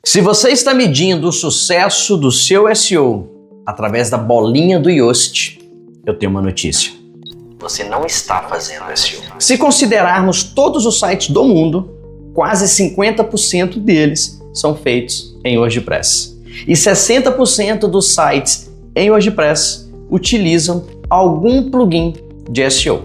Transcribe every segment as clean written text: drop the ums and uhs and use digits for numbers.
Se você está medindo o sucesso do seu SEO através da bolinha do Yoast, eu tenho uma notícia. Você não está fazendo SEO. Se considerarmos todos os sites do mundo, quase 50% deles são feitos em WordPress. E 60% dos sites em WordPress utilizam algum plugin de SEO.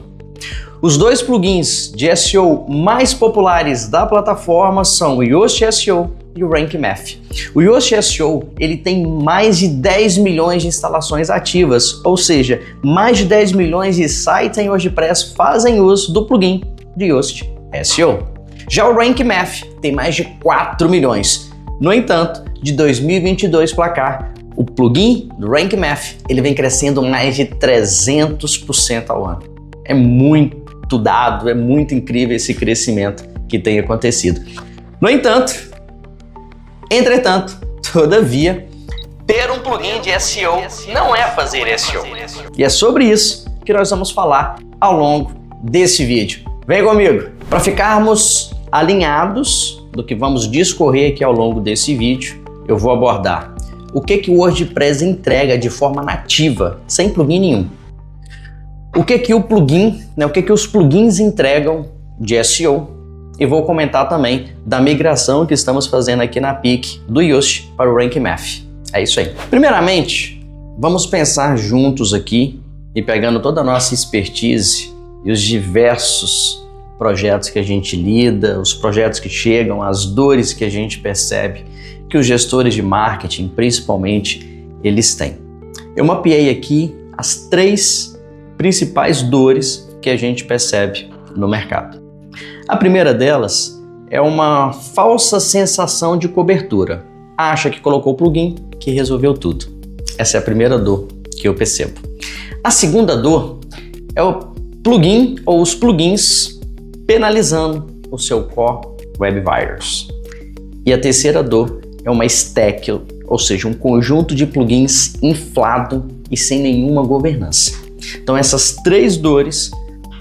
Os dois plugins de SEO mais populares da plataforma são o Yoast SEO e o Rank Math. O Yoast SEO ele tem mais de 10 milhões de instalações ativas, ou seja, mais de 10 milhões de sites em WordPress fazem uso do plugin de Yoast SEO. Já o Rank Math tem mais de 4 milhões. No entanto, de 2022 para cá, o plugin do Rank Math ele vem crescendo mais de 300% ao ano. É muito dado, é muito incrível esse crescimento que tem acontecido. No entanto, entretanto, todavia, ter um plugin de SEO não é fazer SEO. E é sobre isso que nós vamos falar ao longo desse vídeo. Vem comigo! Para ficarmos alinhados do que vamos discorrer aqui ao longo desse vídeo, eu vou abordar o que o WordPress entrega de forma nativa, sem plugin nenhum. O que o plugin, o que os plugins entregam de SEO. E vou comentar também da migração que estamos fazendo aqui na PIC do Yoast para o Rank Math. É isso aí. Primeiramente, vamos pensar juntos aqui e pegando toda a nossa expertise e os diversos projetos que a gente lida, os projetos que chegam, as dores que a gente percebe que os gestores de marketing, principalmente, eles têm. Eu mapeei aqui as 3 principais dores que a gente percebe no mercado. A primeira delas é uma falsa sensação de cobertura. Acha que colocou o plugin que resolveu tudo. Essa é a primeira dor que eu percebo. A segunda dor é o plugin ou os plugins penalizando o seu Core Web Vitals. E a terceira dor é uma stack, ou seja, um conjunto de plugins inflado e sem nenhuma governança. Então essas 3 dores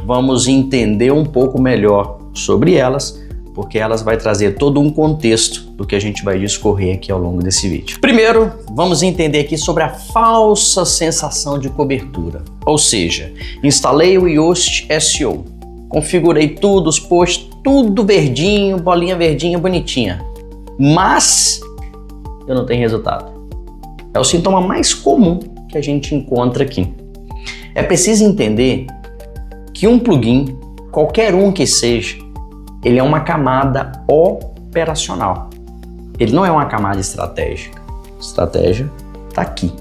vamos entender um pouco melhor sobre elas, porque elas vai trazer todo um contexto do que a gente vai discorrer aqui ao longo desse vídeo. Primeiro, vamos entender aqui sobre a falsa sensação de cobertura. Ou seja, instalei o Yoast SEO, configurei tudo, os posts, tudo verdinho, bolinha verdinha, bonitinha. Mas eu não tenho resultado. É o sintoma mais comum que a gente encontra aqui. É preciso entender que um plugin, qualquer um que seja, ele é uma camada operacional. Ele não é uma camada estratégica. A estratégia está aqui.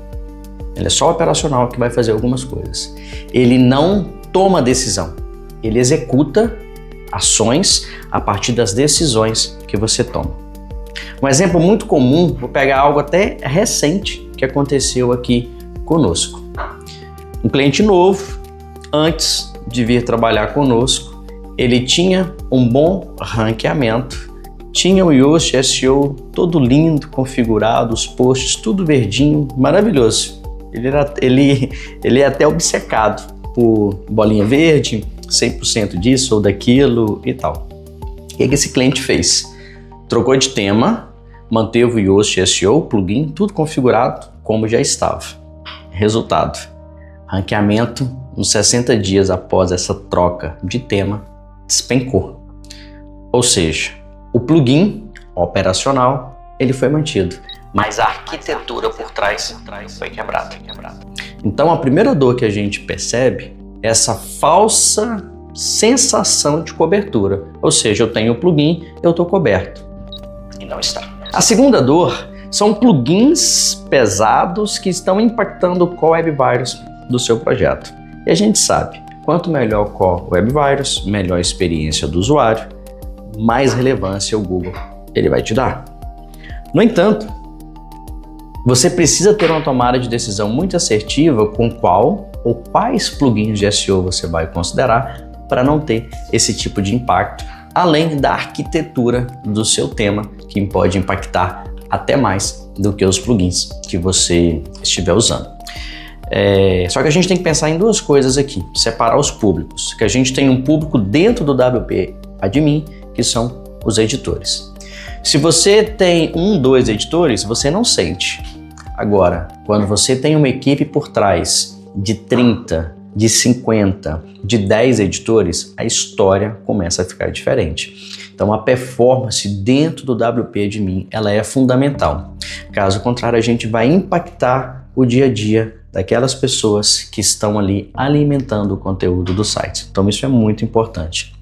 Ele é só operacional que vai fazer algumas coisas. Ele não toma decisão. Ele executa ações a partir das decisões que você toma. Um exemplo muito comum, vou pegar algo até recente que aconteceu aqui conosco. Um cliente novo, antes de vir trabalhar conosco, ele tinha um bom ranqueamento, tinha o Yoast SEO todo lindo, configurado, os posts tudo verdinho, maravilhoso. Ele é até obcecado por bolinha verde, 100% disso ou daquilo e tal. O que esse cliente fez? Trocou de tema, manteve o Yoast SEO, plugin, tudo configurado como já estava. Resultado, ranqueamento nos 60 dias após essa troca de tema, despencou. Ou seja, o plugin operacional ele foi mantido, mas a arquitetura por trás foi quebrada. Então a primeira dor que a gente percebe é essa falsa sensação de cobertura. Ou seja, eu tenho o plugin, eu estou coberto. E não está. A segunda dor são plugins pesados que estão impactando o Core Web Vitals do seu projeto. E a gente sabe, quanto melhor o Core Web Vitals, melhor a experiência do usuário, mais relevância o Google ele vai te dar. No entanto, você precisa ter uma tomada de decisão muito assertiva com qual ou quais plugins de SEO você vai considerar para não ter esse tipo de impacto, além da arquitetura do seu tema, que pode impactar até mais do que os plugins que você estiver usando. Só que a gente tem que pensar em 2 coisas aqui, separar os públicos, que a gente tem um público dentro do WP Admin, que são os editores. Se você tem 1, 2 editores, você não sente. Agora, quando você tem uma equipe por trás de 30, de 50, de 10 editores, a história começa a ficar diferente. Então a performance dentro do WP Admin, ela é fundamental. Caso contrário, a gente vai impactar o dia a dia daquelas pessoas que estão ali alimentando o conteúdo do site. Então isso é muito importante.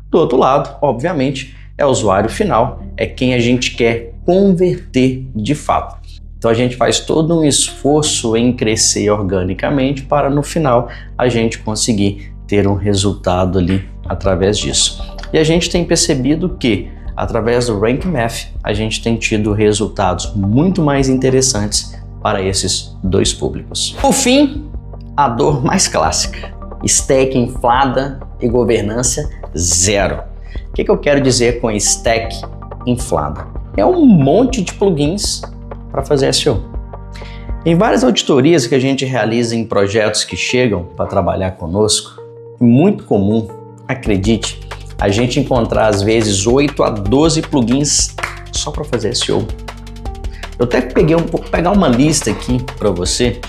Do outro lado, obviamente, é o usuário final, é quem a gente quer converter de fato. Então a gente faz todo um esforço em crescer organicamente para no final a gente conseguir ter um resultado ali através disso. E a gente tem percebido que através do Rank Math a gente tem tido resultados muito mais interessantes para esses dois públicos. Por fim, a dor mais clássica: stack inflada e governança zero. O que eu quero dizer com stack inflada? É um monte de plugins para fazer SEO. Em várias auditorias que a gente realiza em projetos que chegam para trabalhar conosco, é muito comum, acredite, a gente encontrar às vezes 8 a 12 plugins só para fazer SEO. Eu até pegar uma lista aqui para você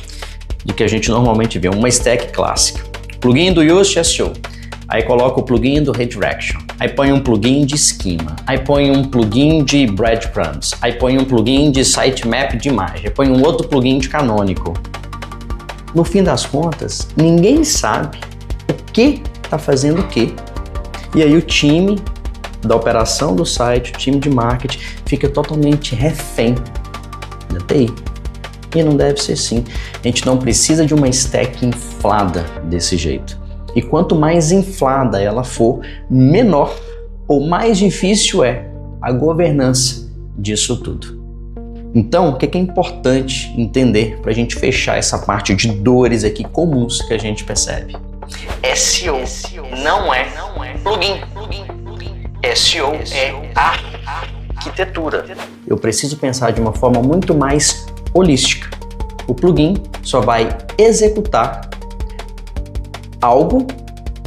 de que a gente normalmente vê, uma stack clássica. Plugin do Yoast SEO. Aí coloca o plugin do Redirection, aí põe um plugin de Schema, aí põe um plugin de Breadcrumbs, aí põe um plugin de Sitemap de imagem, aí põe um outro plugin de Canonical. No fim das contas, ninguém sabe o que está fazendo o que. E aí o time da operação do site, o time de marketing, fica totalmente refém da TI. E não deve ser assim. A gente não precisa de uma stack inflada desse jeito. E quanto mais inflada ela for, menor ou mais difícil é a governança disso tudo. Então, o que é importante entender para a gente fechar essa parte de dores aqui comuns que a gente percebe? SEO não é plugin. SEO é arquitetura. Eu preciso pensar de uma forma muito mais holística. O plugin só vai executar algo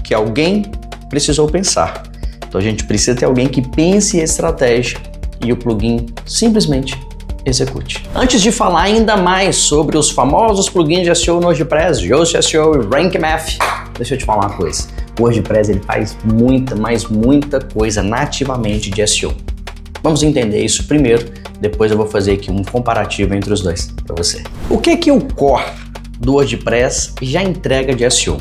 que alguém precisou pensar. Então a gente precisa ter alguém que pense em estratégia e o plugin simplesmente execute. Antes de falar ainda mais sobre os famosos plugins de SEO no WordPress, Yoast SEO e Rank Math, deixa eu te falar uma coisa. O WordPress ele faz muita coisa nativamente de SEO. Vamos entender isso primeiro, depois eu vou fazer aqui um comparativo entre os dois para você. O que o core do WordPress já entrega de SEO?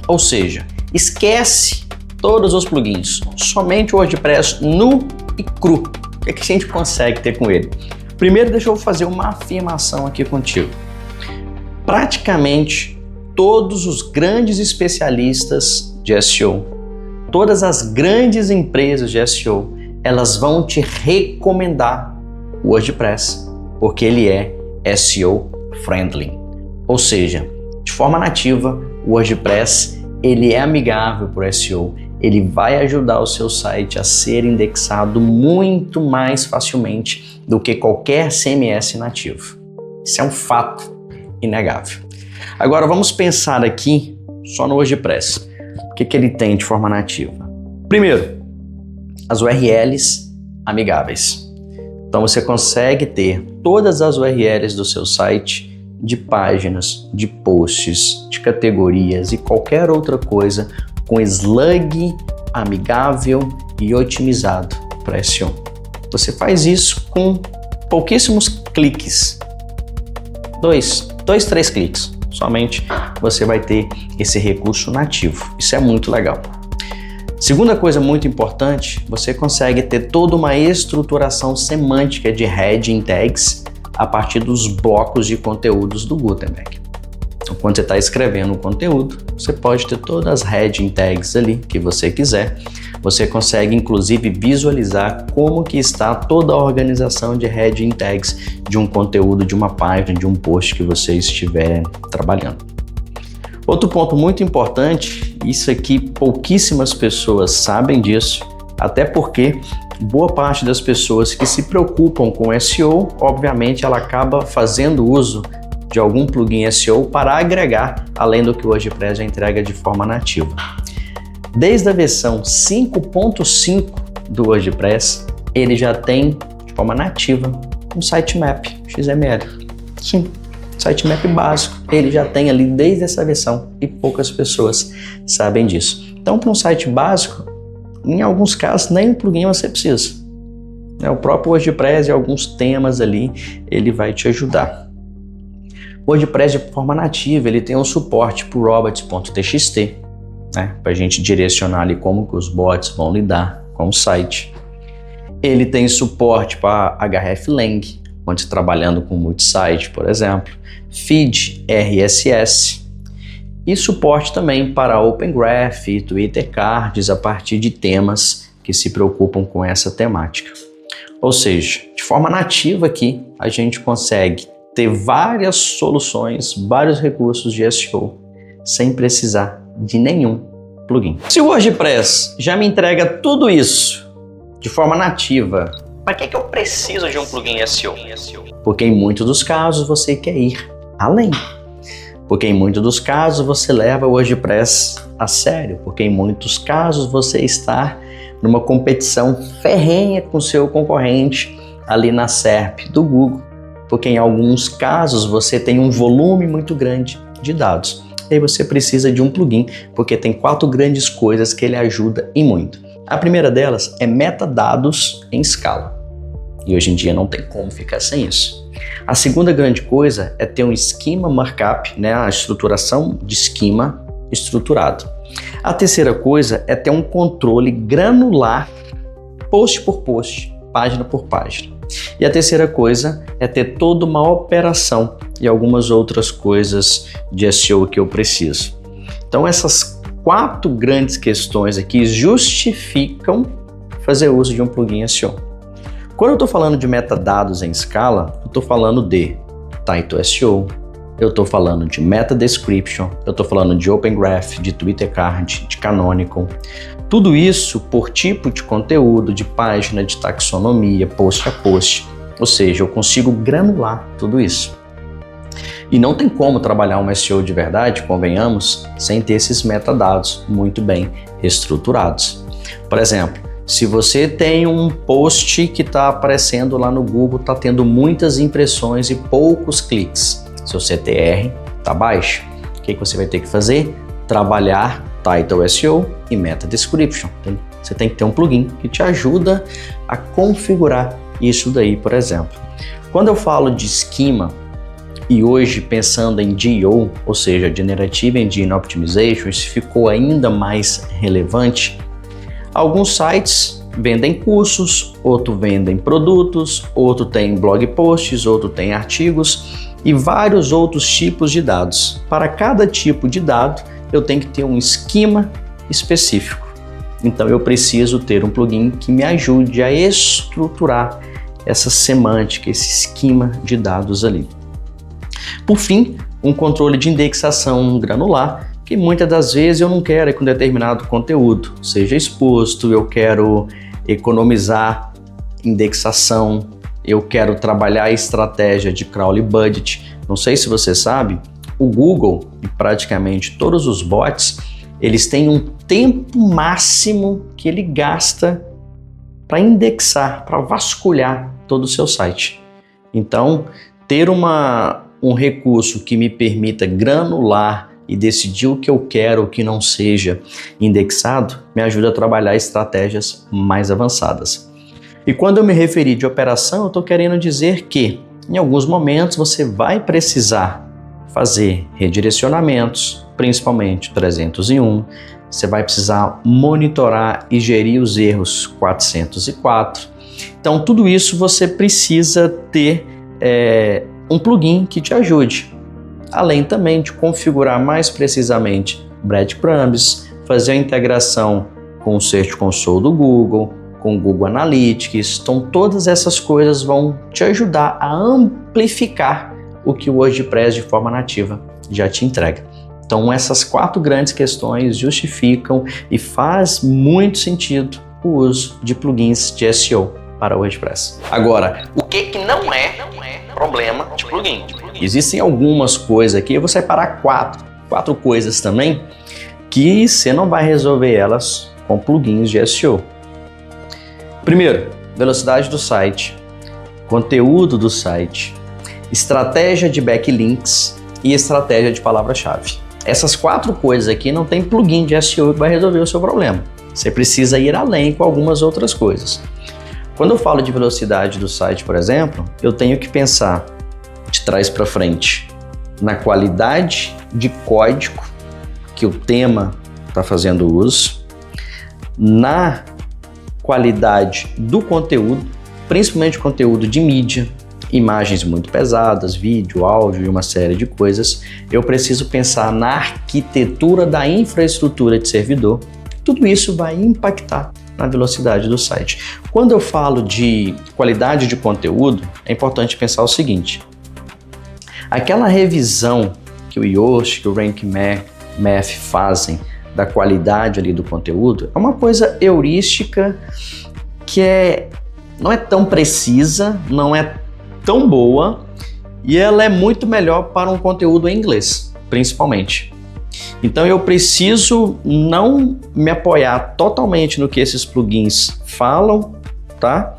Ou seja, esquece todos os plugins, somente o WordPress nu e cru. O que a gente consegue ter com ele? Primeiro, deixa eu fazer uma afirmação aqui contigo. Praticamente todos os grandes especialistas de SEO, todas as grandes empresas de SEO, elas vão te recomendar o WordPress, porque ele é SEO friendly. Ou seja, de forma nativa, o WordPress ele é amigável para o SEO, ele vai ajudar o seu site a ser indexado muito mais facilmente do que qualquer CMS nativo. Isso é um fato inegável. Agora vamos pensar aqui só no WordPress. O que ele tem de forma nativa? Primeiro, as URLs amigáveis. Então você consegue ter todas as URLs do seu site de páginas, de posts, de categorias e qualquer outra coisa com slug amigável e otimizado para SEO. Você faz isso com pouquíssimos cliques. 3 cliques. Somente você vai ter esse recurso nativo. Isso é muito legal. Segunda coisa muito importante, você consegue ter toda uma estruturação semântica de heading tags a partir dos blocos de conteúdos do Gutenberg. Então, quando você está escrevendo um conteúdo, você pode ter todas as heading tags ali que você quiser. Você consegue, inclusive, visualizar como que está toda a organização de heading tags de um conteúdo, de uma página, de um post que você estiver trabalhando. Outro ponto muito importante, isso aqui pouquíssimas pessoas sabem disso, até porque boa parte das pessoas que se preocupam com SEO, obviamente ela acaba fazendo uso de algum plugin SEO para agregar, além do que o WordPress já entrega de forma nativa. Desde a versão 5.5 do WordPress, ele já tem forma nativa um sitemap XML. Sim, sitemap básico. Ele já tem ali desde essa versão e poucas pessoas sabem disso. Então, para um site básico, em alguns casos, nem um plugin você precisa. O próprio WordPress e alguns temas ali, ele vai te ajudar. O WordPress de forma nativa, ele tem um suporte para o robots.txt, né, para a gente direcionar ali como que os bots vão lidar com o site. Ele tem suporte para hreflang, quando você trabalhando com multisite, por exemplo, feed RSS, e suporte também para Open Graph e Twitter Cards a partir de temas que se preocupam com essa temática. Ou seja, de forma nativa aqui, a gente consegue ter várias soluções, vários recursos de SEO, sem precisar de nenhum plugin. Se o WordPress já me entrega tudo isso de forma nativa, para que eu preciso de um plugin SEO? Porque em muitos dos casos você quer ir além. Porque em muitos dos casos você leva o WordPress a sério. Porque em muitos casos você está numa competição ferrenha com seu concorrente ali na SERP do Google. Porque em alguns casos você tem um volume muito grande de dados. E aí você precisa de um plugin, porque tem 4 grandes coisas que ele ajuda e muito. A primeira delas é metadados em escala. E hoje em dia não tem como ficar sem isso. A segunda grande coisa é ter um schema markup, né, a estruturação de esquema estruturado. A terceira coisa é ter um controle granular, post por post, página por página. E a terceira coisa é ter toda uma operação e algumas outras coisas de SEO que eu preciso. Então essas 4 grandes questões aqui justificam fazer uso de um plugin SEO. Quando eu estou falando de metadados em escala, eu estou falando de Title SEO, eu estou falando de Meta Description, eu estou falando de Open Graph, de Twitter Card, de Canonical. Tudo isso por tipo de conteúdo, de página, de taxonomia, post a post. Ou seja, eu consigo granular tudo isso. E não tem como trabalhar um SEO de verdade, convenhamos, sem ter esses metadados muito bem estruturados. Por exemplo, se você tem um post que está aparecendo lá no Google, está tendo muitas impressões e poucos cliques, seu CTR está baixo, o que você vai ter que fazer? Trabalhar Title SEO e Meta Description. Você tem que ter um plugin que te ajuda a configurar isso daí, por exemplo. Quando eu falo de esquema, e hoje pensando em GEO, ou seja, Generative Engine Optimization, isso ficou ainda mais relevante. Alguns sites vendem cursos, outros vendem produtos, outro tem blog posts, outro tem artigos e vários outros tipos de dados. Para cada tipo de dado, eu tenho que ter um esquema específico. Então eu preciso ter um plugin que me ajude a estruturar essa semântica, esse esquema de dados ali. Por fim, um controle de indexação granular, que muitas das vezes eu não quero que um determinado conteúdo seja exposto, eu quero economizar indexação, eu quero trabalhar a estratégia de crawling budget. Não sei se você sabe, o Google e praticamente todos os bots, eles têm um tempo máximo que ele gasta para indexar, para vasculhar todo o seu site. Então, ter um recurso que me permita granular e decidir o que eu quero, o que não seja indexado, me ajuda a trabalhar estratégias mais avançadas. E quando eu me referi de operação, eu estou querendo dizer que, em alguns momentos, você vai precisar fazer redirecionamentos, principalmente 301, você vai precisar monitorar e gerir os erros 404. Então, tudo isso você precisa ter um plugin que te ajude. Além também de configurar mais precisamente breadcrumbs, fazer a integração com o Search Console do Google, com o Google Analytics. Então todas essas coisas vão te ajudar a amplificar o que o WordPress de forma nativa já te entrega. Então essas 4 grandes questões justificam e faz muito sentido o uso de plugins de SEO para o WordPress. Agora, o que não é problema de plugin? Existem algumas coisas aqui, eu vou separar 4 coisas também, que você não vai resolver elas com plugins de SEO. Primeiro, velocidade do site. conteúdo do site, estratégia de backlinks e estratégia de palavra-chave. Essas 4 coisas aqui não tem plugin de SEO que vai resolver o seu problema. Você precisa ir além com algumas outras coisas. Quando eu falo de velocidade do site, por exemplo, eu tenho que pensar de trás para frente na qualidade de código que o tema está fazendo uso, na qualidade do conteúdo, principalmente conteúdo de mídia, imagens muito pesadas, vídeo, áudio e uma série de coisas. Eu preciso pensar na arquitetura da infraestrutura de servidor. Tudo isso vai impactar na velocidade do site. Quando eu falo de qualidade de conteúdo, é importante pensar o seguinte: aquela revisão que o Yoast, que o Rank Math fazem da qualidade ali do conteúdo é uma coisa heurística que não é tão precisa, não é tão boa, e ela é muito melhor para um conteúdo em inglês, principalmente. Então eu preciso não me apoiar totalmente no que esses plugins falam, tá?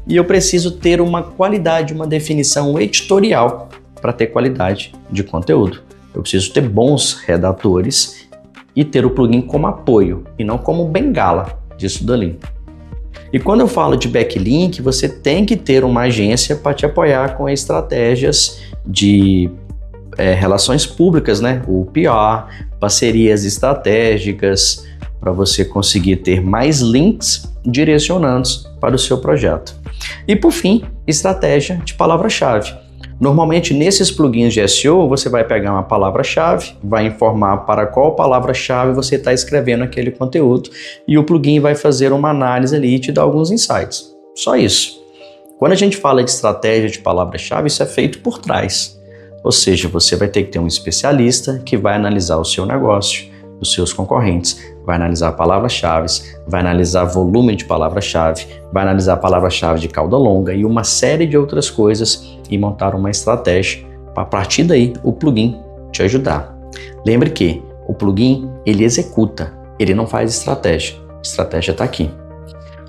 E eu preciso ter uma qualidade, uma definição editorial para ter qualidade de conteúdo. Eu preciso ter bons redatores e ter o plugin como apoio e não como bengala disso dali. E quando eu falo de backlink, você tem que ter uma agência para te apoiar com estratégias de relações públicas, né? O PR, parcerias estratégicas, para você conseguir ter mais links direcionando para o seu projeto. E por fim, estratégia de palavra-chave. Normalmente nesses plugins de SEO, você vai pegar uma palavra-chave, vai informar para qual palavra-chave você está escrevendo aquele conteúdo e o plugin vai fazer uma análise ali e te dar alguns insights. Só isso. Quando a gente fala de estratégia de palavra-chave, isso é feito por trás. Ou seja, você vai ter que ter um especialista que vai analisar o seu negócio, os seus concorrentes, vai analisar palavras-chave, vai analisar volume de palavra-chave, vai analisar palavra-chave de cauda longa e uma série de outras coisas e montar uma estratégia para, a partir daí, o plugin te ajudar. Lembre que o plugin, ele executa, ele não faz estratégia. A estratégia está aqui.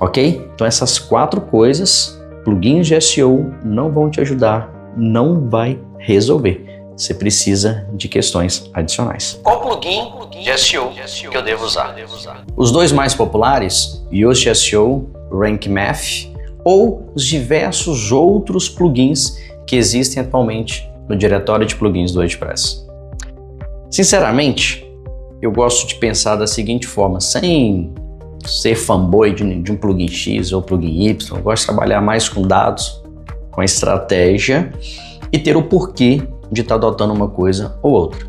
Ok? Então essas 4 coisas, plugins de SEO não vão te ajudar, não vai resolver. Você precisa de questões adicionais. Qual plugin de SEO que eu devo usar? Os 2 mais populares, Yoast SEO, Rank Math, ou os diversos outros plugins que existem atualmente no diretório de plugins do WordPress. Sinceramente, eu gosto de pensar da seguinte forma, sem ser fanboy de um plugin X ou plugin Y, eu gosto de trabalhar mais com dados, com estratégia e ter o porquê de estar adotando uma coisa ou outra.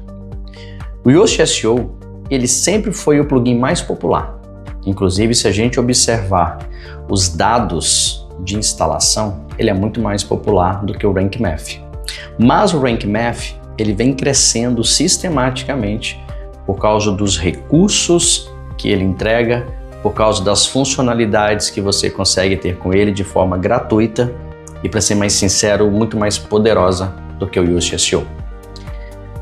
O Yoast SEO, ele sempre foi o plugin mais popular. Inclusive, se a gente observar os dados de instalação, ele é muito mais popular do que o Rank Math. Mas o Rank Math, ele vem crescendo sistematicamente por causa dos recursos que ele entrega, por causa das funcionalidades que você consegue ter com ele de forma gratuita e, para ser mais sincero, muito mais poderosa do que o Yoast SEO.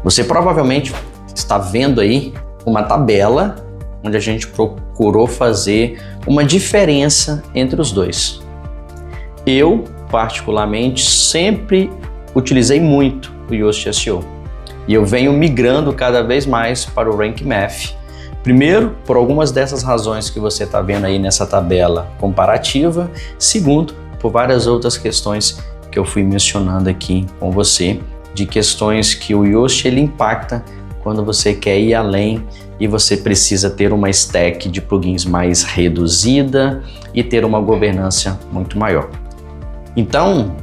Você provavelmente está vendo aí uma tabela onde a gente procurou fazer uma diferença entre os dois. Eu, particularmente, sempre utilizei muito o Yoast SEO e eu venho migrando cada vez mais para o Rank Math. Primeiro, por algumas dessas razões que você está vendo aí nessa tabela comparativa. Segundo, por várias outras questões que eu fui mencionando aqui com você, de questões que o Yoast ele impacta quando você quer ir além e você precisa ter uma stack de plugins mais reduzida e ter uma governança muito maior. Então,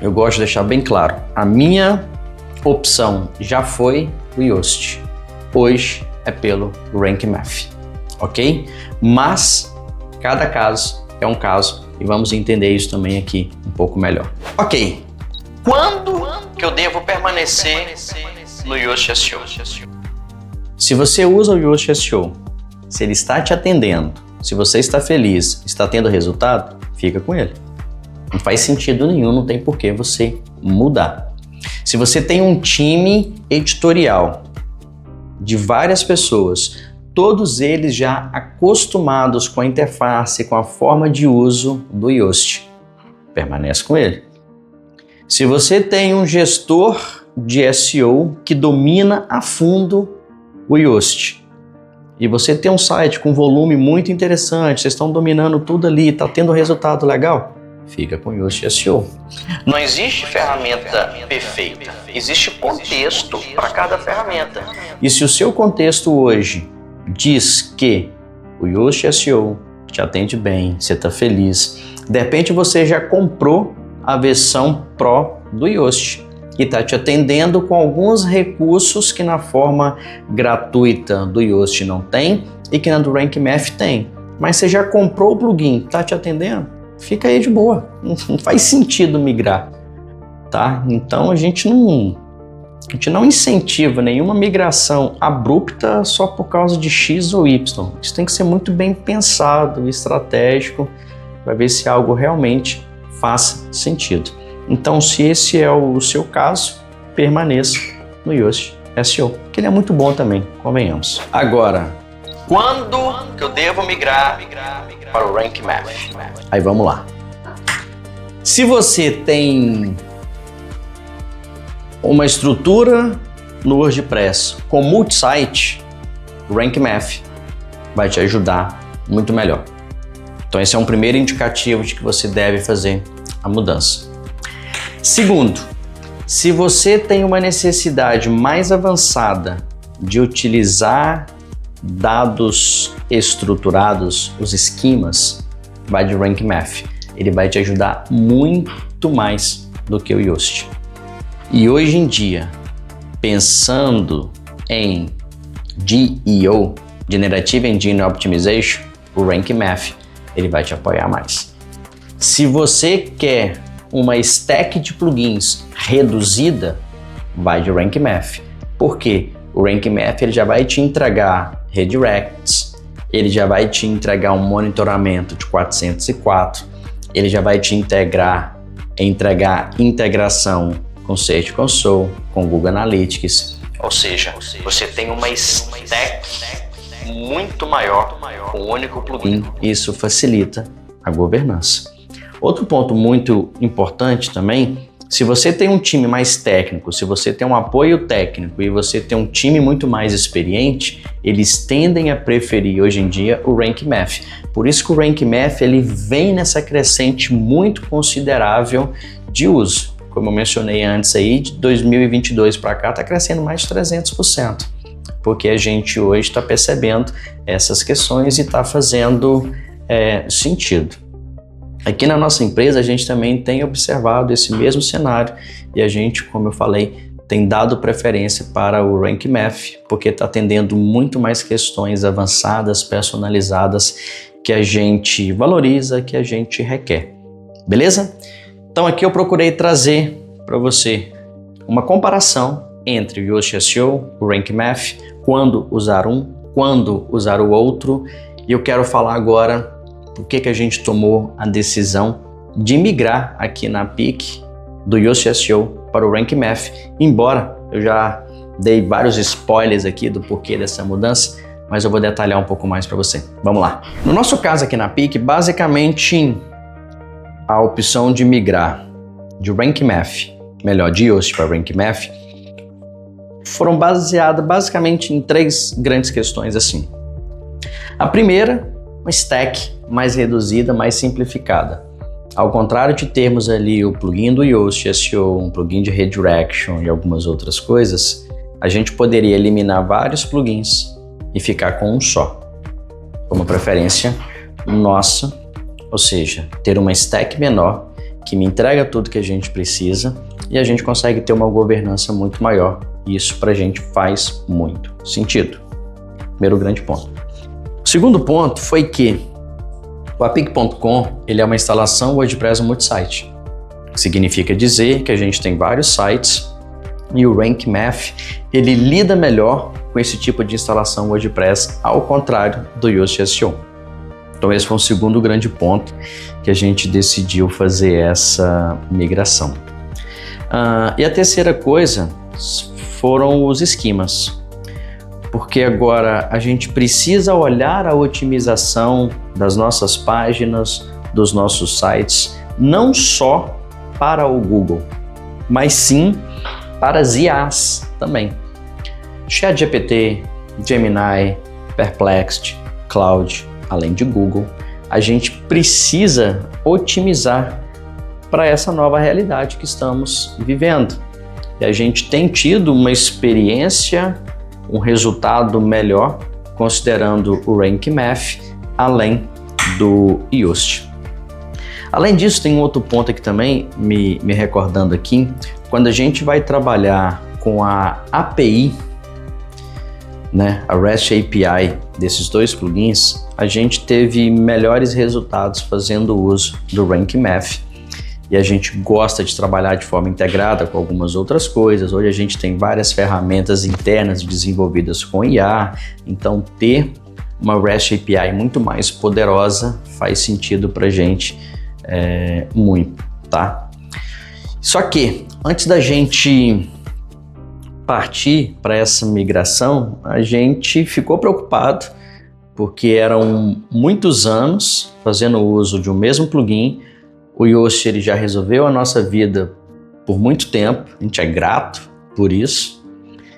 eu gosto de deixar bem claro, a minha opção já foi o Yoast, hoje é pelo Rank Math, ok? Mas cada caso é um caso e vamos entender isso também aqui um pouco melhor. Ok, quando que eu devo permanecer no Yoast SEO? Se você usa o Yoast SEO, se ele está te atendendo, se você está feliz, está tendo resultado, fica com ele. Não faz sentido nenhum, não tem por que você mudar. Se você tem um time editorial de várias pessoas, todos eles já acostumados com a interface, com a forma de uso do Yoast, permanece com ele. Se você tem um gestor de SEO que domina a fundo o Yoast, e você tem um site com volume muito interessante, vocês estão dominando tudo ali, está tendo resultado legal, fica com o Yoast SEO. Não existe ferramenta perfeita, existe contexto para cada ferramenta. E se o seu contexto hoje diz que o Yoast SEO te atende bem, você está feliz, de repente você já comprou a versão Pro do Yoast e está te atendendo com alguns recursos que na forma gratuita do Yoast não tem e que na do Rank Math tem. Mas você já comprou o plugin, está te atendendo? Fica aí de boa, não faz sentido migrar, tá? Então a gente não incentiva nenhuma migração abrupta só por causa de X ou Y. Isso tem que ser muito bem pensado, estratégico, para ver se algo realmente faça sentido. Então, se esse é o seu caso, permaneça no Yoast SEO, que ele é muito bom também, convenhamos. Agora, quando que eu devo migrar para o Rank Math? Aí vamos lá. Se você tem uma estrutura no WordPress com multisite, o Rank Math vai te ajudar muito melhor. Então esse é um primeiro indicativo de que você deve fazer a mudança. Segundo, se você tem uma necessidade mais avançada de utilizar dados estruturados, os esquemas, vai de Rank Math. Ele vai te ajudar muito mais do que o Yoast. E hoje em dia, pensando em GEO, Generative Engine Optimization, o Rank Math, ele vai te apoiar mais. Se você quer uma stack de plugins reduzida, vai de Rank Math. Por quê? O Rank Math ele já vai te entregar redirects, ele já vai te entregar um monitoramento de 404, ele já vai te entregar integração com Search Console, com Google Analytics, ou seja, você tem uma stack muito maior com um único plugin. Isso facilita a governança. Outro ponto muito importante também, se você tem um time mais técnico, se você tem um apoio técnico e você tem um time muito mais experiente, eles tendem a preferir hoje em dia o Rank Math. Por isso que o Rank Math ele vem nessa crescente muito considerável de uso. Como eu mencionei antes aí, de 2022 para cá está crescendo mais de 300%, porque a gente hoje está percebendo essas questões e está fazendo sentido. Aqui na nossa empresa a gente também tem observado esse mesmo cenário e a gente, como eu falei, tem dado preferência para o Rank Math, porque está atendendo muito mais questões avançadas, personalizadas, que a gente valoriza, que a gente requer. Beleza? Então aqui eu procurei trazer para você uma comparação entre o Yoast SEO, o Rank Math, quando usar um, quando usar o outro, e eu quero falar agora por que a gente tomou a decisão de migrar aqui na PIC do Yoast SEO para o Rank Math, embora eu já dei vários spoilers aqui do porquê dessa mudança, mas eu vou detalhar um pouco mais para você. Vamos lá. No nosso caso aqui na PIC, basicamente a opção de migrar de Rank Math, melhor, de Yoast para Rank Math, foram baseadas basicamente em três grandes questões assim. A primeira, uma stack mais reduzida, mais simplificada. Ao contrário de termos ali o plugin do Yoast SEO, um plugin de redirection e algumas outras coisas, a gente poderia eliminar vários plugins e ficar com um só, como preferência nossa, ou seja, ter uma stack menor que me entrega tudo que a gente precisa e a gente consegue ter uma governança muito maior. E isso pra gente faz muito sentido. Primeiro grande ponto. O segundo ponto foi que o apic.com ele é uma instalação WordPress multisite. Significa dizer que a gente tem vários sites e o Rank Math ele lida melhor com esse tipo de instalação WordPress, ao contrário do Yoast SEO. Então esse foi o segundo grande ponto que a gente decidiu fazer essa migração. E a terceira coisa foram os esquemas. Porque agora a gente precisa olhar a otimização das nossas páginas, dos nossos sites, não só para o Google, mas sim para as IAs também. ChatGPT, Gemini, Perplexity, Claude, além de Google, a gente precisa otimizar para essa nova realidade que estamos vivendo. E a gente tem tido uma experiência, um resultado melhor, considerando o Rank Math, além do Yoast. Além disso, tem um outro ponto aqui também, me recordando aqui, quando a gente vai trabalhar com a API, né, a REST API desses dois plugins, a gente teve melhores resultados fazendo uso do Rank Math. E a gente gosta de trabalhar de forma integrada com algumas outras coisas. Hoje a gente tem várias ferramentas internas desenvolvidas com IA, então ter uma REST API muito mais poderosa faz sentido para a gente muito, tá? Só que antes da gente partir para essa migração, a gente ficou preocupado porque eram muitos anos fazendo uso de um mesmo plugin. O Yoast ele já resolveu a nossa vida por muito tempo, a gente é grato por isso.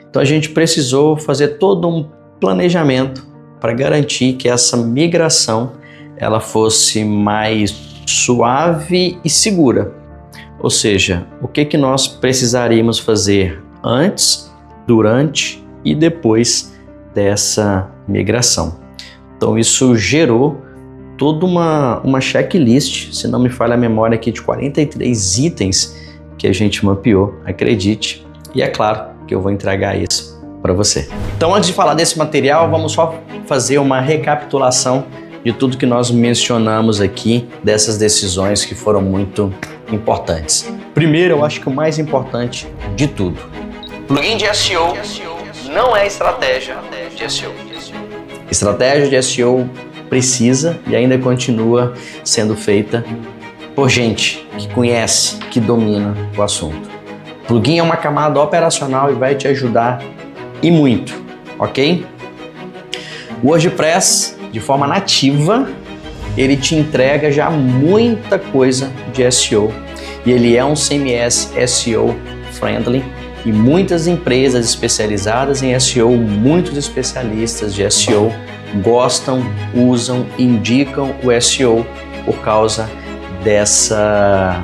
Então a gente precisou fazer todo um planejamento para garantir que essa migração ela fosse mais suave e segura. Ou seja, o que nós precisaríamos fazer antes, durante e depois dessa migração. Então isso gerou toda uma checklist, se não me falha a memória aqui, de 43 itens que a gente mapeou, acredite. E é claro que eu vou entregar isso para você. Então, antes de falar desse material, vamos só fazer uma recapitulação de tudo que nós mencionamos aqui, dessas decisões que foram muito importantes. Primeiro, eu acho que o mais importante de tudo, plugin de SEO não é estratégia de SEO. Estratégia de SEO precisa e ainda continua sendo feita por gente que conhece, que domina o assunto. Plugin é uma camada operacional e vai te ajudar e muito, ok? O WordPress, de forma nativa, ele te entrega já muita coisa de SEO e ele é um CMS SEO friendly e muitas empresas especializadas em SEO, muitos especialistas de SEO gostam, usam, indicam o SEO por causa dessa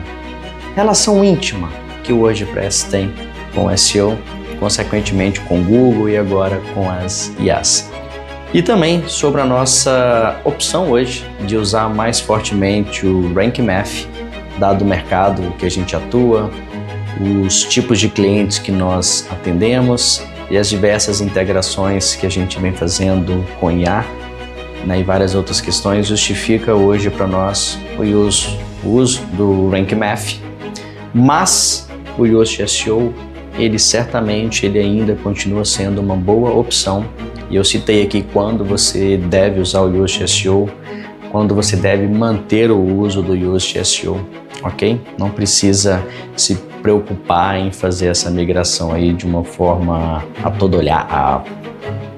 relação íntima que o WordPress tem com o SEO, consequentemente com o Google e agora com as IAs. E também sobre a nossa opção hoje de usar mais fortemente o Rank Math, dado o mercado que a gente atua, os tipos de clientes que nós atendemos e as diversas integrações que a gente vem fazendo com IA, né, e várias outras questões, justifica hoje para nós o uso do Rank Math. Mas o Yoast SEO, ele certamente ainda continua sendo uma boa opção. E eu citei aqui quando você deve usar o Yoast SEO, quando você deve manter o uso do Yoast SEO, ok? Não precisa se preocupar em fazer essa migração aí de uma forma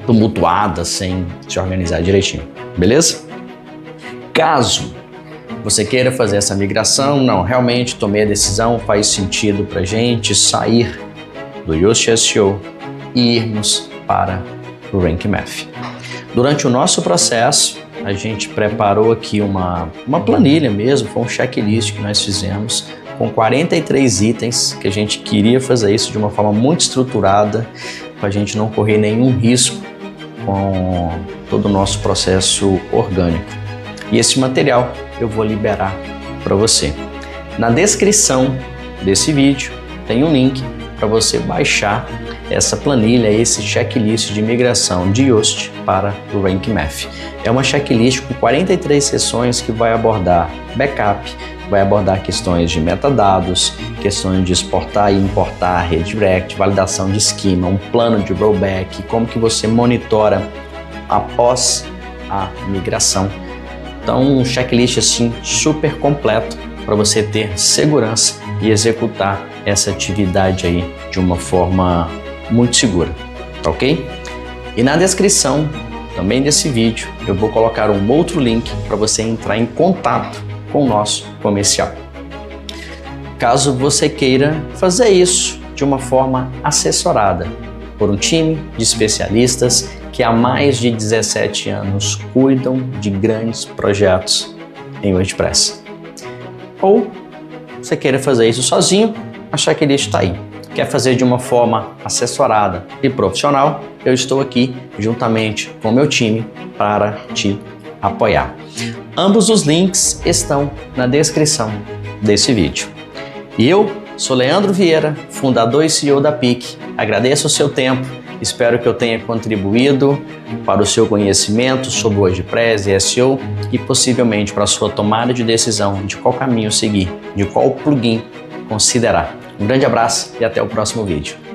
tumultuada, sem se organizar direitinho, beleza? Caso você queira fazer essa migração, não, realmente tomei a decisão, faz sentido pra gente sair do Yoast SEO e irmos para o Rank Math. Durante o nosso processo, a gente preparou aqui uma planilha mesmo, foi um checklist que nós fizemos com 43 itens que a gente queria fazer isso de uma forma muito estruturada, para a gente não correr nenhum risco com todo o nosso processo orgânico. E esse material eu vou liberar para você. Na descrição desse vídeo tem um link para você baixar essa planilha, esse checklist de migração de Yoast para o Rank Math. É uma checklist com 43 sessões que vai abordar backup, vai abordar questões de metadados, questões de exportar e importar, redirect, validação de esquema, um plano de rollback, como que você monitora após a migração. Então, um checklist assim super completo para você ter segurança e executar essa atividade aí de uma forma muito segura, tá ok? E na descrição também desse vídeo eu vou colocar um outro link para você entrar em contato com o nosso comercial. caso você queira fazer isso de uma forma assessorada por um time de especialistas que há mais de 17 anos cuidam de grandes projetos em WordPress. Ou você queira fazer isso sozinho, a checklist está aí. Quer fazer de uma forma assessorada e profissional? Eu estou aqui juntamente com o meu time para te apoiar. Ambos os links estão na descrição desse vídeo. E eu sou Leandro Vieira, fundador e CEO da PIC. Agradeço o seu tempo, espero que eu tenha contribuído para o seu conhecimento sobre WordPress e SEO e possivelmente para a sua tomada de decisão de qual caminho seguir, de qual plugin considerar. Um grande abraço e até o próximo vídeo.